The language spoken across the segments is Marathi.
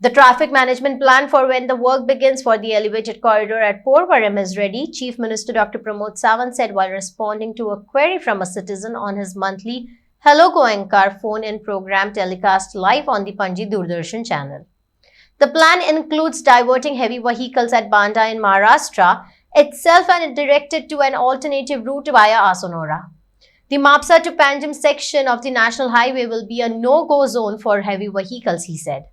The traffic management plan for when the work begins for the elevated corridor at Porvaram is ready, Chief Minister Dr. Pramod Sawant said while responding to a query from a citizen on his monthly Hello Goenka phone-in program telecast live on the Panji Doordarshan channel. The plan includes diverting heavy vehicles at Banda in Maharashtra itself and directed to an alternative route via Asonora. The Mapsa to Panjim section of the national highway will be a no-go zone for heavy vehicles, he said.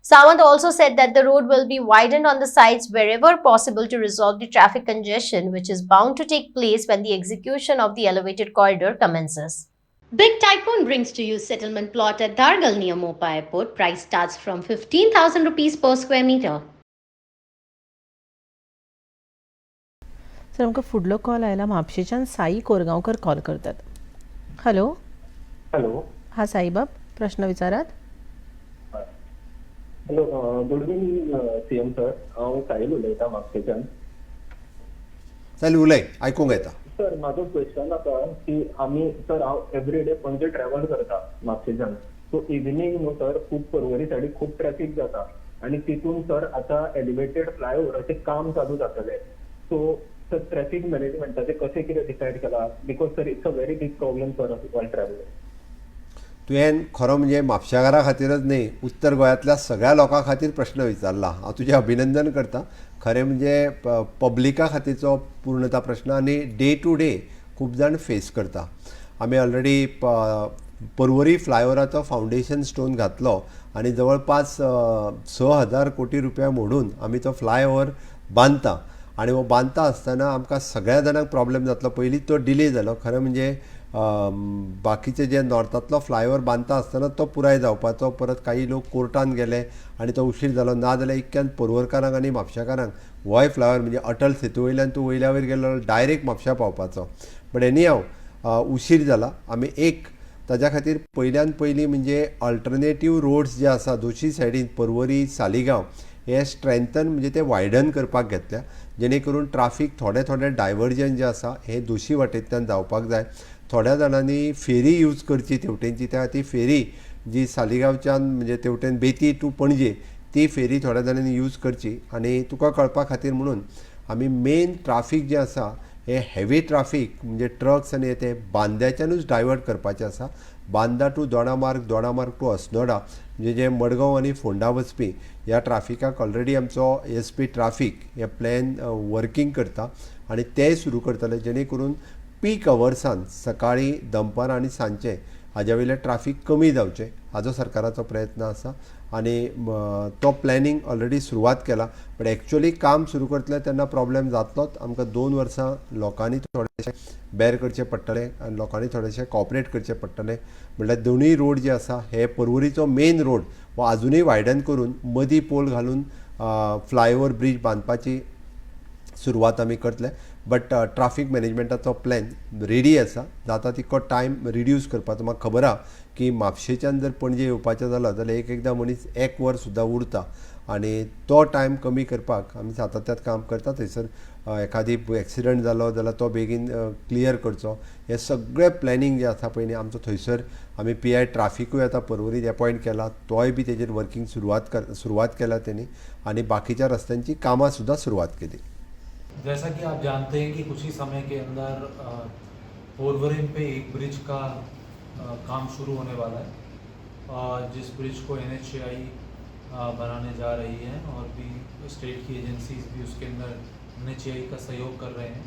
Sawant also said that the road will be widened on the sides wherever possible to resolve the traffic congestion which is bound to take place when the execution of the elevated corridor commences. Big Tycoon brings to you settlement plot at Dargal near Mopa Airport. Price starts from 15,000 rupees per square meter. Sir आमकां फुडलो कॉल आयला म्हापशेच्यान साई कोरगांवकर कॉल करतात. हॅलो. हॅलो. हा साईबाब, प्रश्न विचारात. Hello, good evening CM sir. हांव साहिल उलयतां म्हापशेच्यान. साहिल उलय, आयकूंक येता. सर म्हाजो क्वेश्चन आसा की आमी सर हांव एवरीडे पणजे ट्रॅव्हल करता म्हापशेच्यान. सो इव्हिनिंग न्हू सर खूब पर्वरी सायडीक खूब ट्रॅफिक जाता आनी तितून सर आतां एलिवेटेड फ्लायओव्हराचें काम चालू जातलें. सो सर ट्रॅफिक मॅनेजमेंटाचें कशें कितें डिसायड केलां? Because sir it's a very big problem for us while travelling. तुवें खरो म्हणजे म्हापशाकारा खातीरच न्ही, उत्तर गोंयांतल्या सगळ्या लोकां खातीर प्रश्न विचारला. हांव तुजें अभिनंदन करतां. खरें म्हणजे पब्लिका खातीरचो पूर्णता प्रश्न आनी डे टू डे खूब जाण फेस करता. आमी ऑलरेडी पर्वरी फ्लायओव्हराचो फावंडेशन स्टोन घातलो आनी जवळपास 6,000 कोटी रुपया मोडून आमी तो फ्लायओव्हर बांदता. आनी हो बांदता आसतना आमकां सगळ्या जाणांक प्रॉब्लेम जातलो. पयलींच तो डिले जालो. खरें म्हणजे बाकीचे जे नॉर्थांतलो फ्लायओव्हर बांदता आसतना तो पुराय जावपाचो. परत काही लोक कोर्टान गेले आनी तो उशीर जालो. ना जाल्यार इतक्यान पर्वरकारांक आनी म्हापशाकारांक होय फ्लायओव्हर म्हणजे अटल सेतू वयल्यान तूं वयल्या वयर गेलो डायरेक्ट म्हापशा पावपाचो. बट एनी हांव उशीर जाला. आमी ताज्या खातीर पयल्यान पयलीं म्हणजे अल्टरनेटीव रोड्स जे आसा दोशी सायडीन पर्वरी सालिगांव हे स्ट्रेंथन म्हणजे ते वायडन करपाक घेतल्या, जेणे करून ट्राफीक थोडे डायवर्जन जे आसा हे दोशी वाटेंतल्यान जावपाक जाय. थोड्या जाणांनी फेरी यूज करची तेवटेनची. त्या खातीर फेरी जी सालिगांवच्यान म्हणजे तेवटेन बेती टू पणजे ती फेरी थोड्या जाणांनी यूज करची. आनी तुका कळपा खातीर म्हणून आमी मेन ट्राफीक जें आसा हे हेवी ट्राफीक म्हणजे ट्रक्स आनी ते बांद्याच्यानूच डायवर्ट करपाचें आसा. बांदा टू दोडामार्ग टू अस्नोडा म्हणजे जे मडगांव आनी फोंडा वचपी ह्या ट्राफिकाक ऑलरेडी आमचो SP ट्राफीक हे प्लॅन वर्कींग करता आनी तेंय सुरू करतले, जेणे करून पीक अवर्सान सकाळीं दनपार आनी सांजचें हाज्या वयलें ट्राफीक कमी जावचें हाजो सरकाराचो प्रयत्न आसा. आनी तो प्लॅनिंग ऑलरेडी सुरवात केला. बट एक्चुअली काम सुरू करतले तेन्ना प्रॉब्लेम जातलोच. आमकां 2 वर्सां लोकांनी थोडेशें बेर करचें पडटलें आनी लोकांनी थोडेशें कॉपरेट करचें पडटलें. म्हणल्यार दोनूय रोड जे आसा हे पर्वरीचो मेन रोड हो आजुनूय वायडन करून मदीं पोल घालून फ्लायओव्हर ब्रीज बांदपाची सुरवात आमी करतले. बट ट्राफीक मॅनेजमेंटाचो प्लॅन रेडी आसा. जाता तितको टायम रिड्यूस करपाचो. म्हाका खबर आहा की म्हापशेच्यान जर पणजे येवपाचें जालो जाल्यार एकदां मनीस 1 वर सुद्दां उरता आनी तो टायम कमी करपाक आमी सातत्यात काम करता. थंयसर एखादी एक्सिडंट जालो जाल्यार तो बेगीन क्लियर करचो. हे सगळें प्लॅनिंग जें आसा पळय न्ही आमचो थंयसर आमी PI ट्राफिकूय आतां पर्वरीत अपॉयंट केला. तोय बी तेजेर वर्कींग सुरवात केला तेणी आनी बाकीच्या रस्त्यांची कामां सुद्दां सुरवात केली. जैसा कि आप जानते हैं कि कुछ ही समय के अंदर पोरवरिम पे एक ब्रिज का काम शुरू होने वाला है, जिस ब्रिज को NHAI बनाने जा रही है और भी स्टेट की एजेंसीज भी उसके अंदर NHAI का सहयोग कर रहे हैं.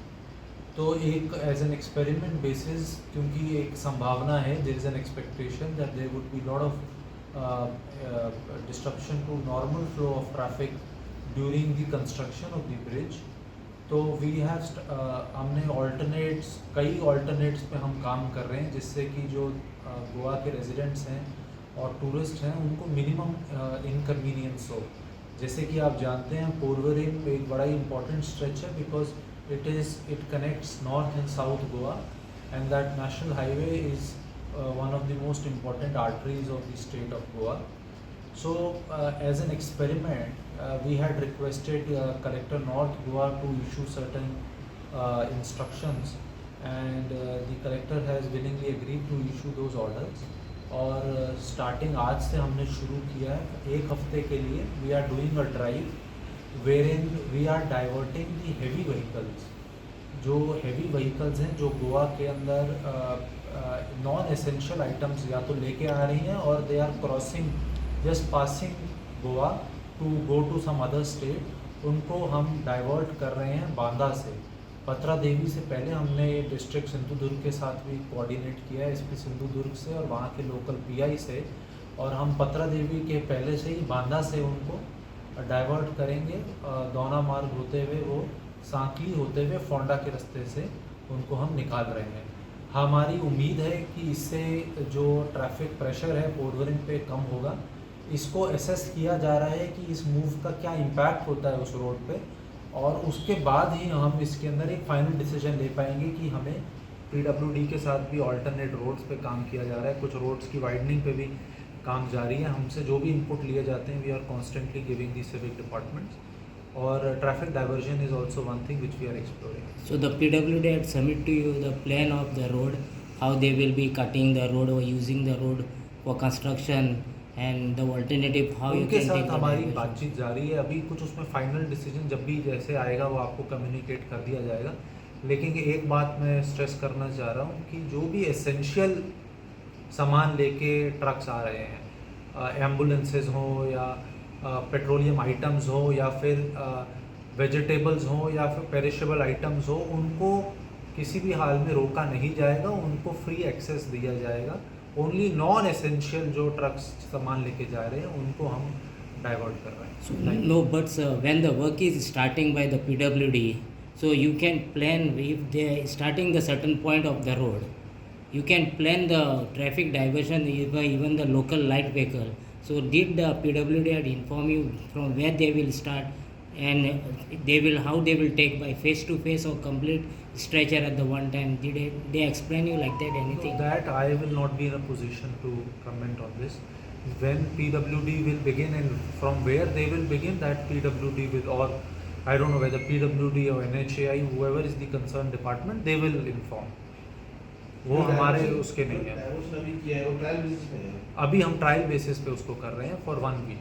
तो एक एज एन एक्सपेरिमेंट बेसिस, क्योंकि एक संभावना है, there is an expectation that there would be lot of disruption to normal flow of traffic during the construction of the bridge. तो वी हैव हमने कई ऑल्टरनेट्स पे हम काम कर रहे हैं, जिससे कि जो गोवा के रेजिडेंट्स हैं और टूरिस्ट हैं उनको मिनिमम इनकन्वीनियंस हो. जैसे कि आप जानते हैं पोरवरिम एक बड़ा ही इम्पॉर्टेंट स्ट्रेच है, because it connects north end south Goa end that national highway is one of the most important arteries of the state of Goa. So as an experiment, we had requested Collector North Goa to issue certain instructions, and the collector has willingly agreed to issue those orders. और स्टार्टिंग आज से हमने शुरू किया है। एक हफ्ते के लिए we are doing a drive where in we are diverting the heavy vehicles. जो हेवी व्हीकल्स हैं जो गोवा के अंदर नॉन एसेंशियल आइटम्स या तो लेके आ रही हैं और they are crossing just passing Goa to go to some other state, उनको हम डाइवर्ट कर रहे हैं बांदा से। पत्रा देवी से पहले हमने डिस्ट्रिक्ट सिंधुदुर्ग के साथ भी कोऑर्डिनेट किया है, एसपी सिंधुदुर्ग से और वहाँ के लोकल पीआई से, और हम पत्रा देवी के पहले से ही बांदा से उनको डाइवर्ट करेंगे। दौना मार्ग होते हुए वो सांकली होते हुए फोंडा के रास्ते से उनको हम निकाल रहे हैं। हमारी उम्मीद है कि इससे जो ट्रैफिक प्रेशर है पोरवरिम पे कम होगा। इसको एसेस किया जा रहा है कि इस मूव का क्या इम्पैक्ट होता है उस रोड पे, और उसके बाद ही हम इसके अंदर एक फाइनल डिसीजन ले पाएंगे कि हमें पीडब्ल्यूडी के साथ भी अल्टरनेट रोड्स पे काम किया जा रहा है, कुछ रोड्स की वाइडनिंग पे भी काम जारी है। हमसे जो भी इनपुट लिए जाते हैं we are constantly giving the civic departments, और traffic diversion is also one thing which we are exploring. So the PWD had submitted to you the plan of the road, how they will be cutting the road or using the road for construction, and the alternative how you उनके can take साथ the हमारी diversion. बातचीत जारी है। अभी कुछ उसमें फाइनल डिसीजन जब भी जैसे आएगा वो आपको कम्युनिकेट कर दिया जाएगा। लेकिन एक बात मैं स्ट्रेस करना चाह रहा हूँ कि जो भी एसेंशियल सामान लेके ट्रक्स आ रहे हैं, एम्बुलेंसेज हो या पेट्रोलियम आइटम्स हो या फिर वेजिटेबल्स हो या फिर पेरिशेबल आइटम्स हो, उनको किसी भी हाल में रोका नहीं जाएगा, उनको फ्री एक्सेस दिया जाएगा। ओनली नॉन एसेंशियल जो ट्रक्स सामान लेके जा रहे हैं उनको हम डाइवर्ट कर रहे हैं। No, but when the work is starting by the PWD, so you can plan if they are starting the certain point of the road, you can plan the traffic diversion even the local light vehicle. So did the PWD had inform you from where they will start, and they will how they will take by face to face or complete stretcher at the one time? Did they explain you like that anything? That I will not be in a position to comment on this. When PWD will begin and from where they will begin, that PWD will, or I don't know whether PWD or NHAI, whoever is the concerned department, they will inform. वो हमारे उसके नहीं है। अभी हम ट्रायल बेसिस पे उसको कर रहे हैं फॉर 1 वीक।